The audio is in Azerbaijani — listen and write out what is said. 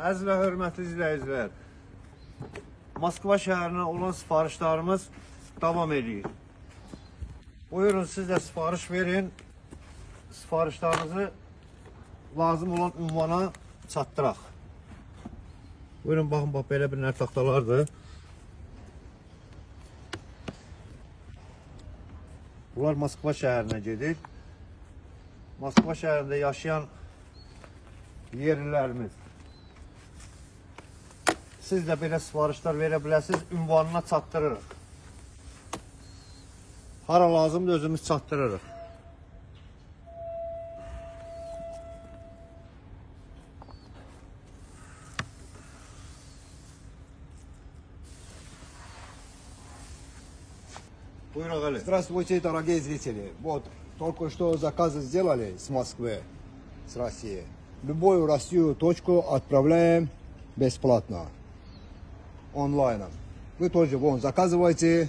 Əziz və hörmətli izləyicilər, Moskva şəhərinə olan sifarişlərimiz davam edir. Buyurun, siz də sifariş verin. Sifarişlərinizi lazım olan ünvana çatdıraq. Buyurun, baxın, bax, belə bir taxtalardır. Bunlar Moskva şəhərinə gedir. Moskva şəhərində yaşayan yerlilərimiz. Siz də belə sifarişlər verə biləsiniz, ünvanına çatdırırıq. Hara lazımdır, özümüz çatdırırıq. Buyur ağalı. Здравствуйте, дорогие зрители. Вот, только что заказы сделали с Москвы, с России. Любую Россию точку отправляем бесплатно. Онлайном. Вы тоже вон заказывайте.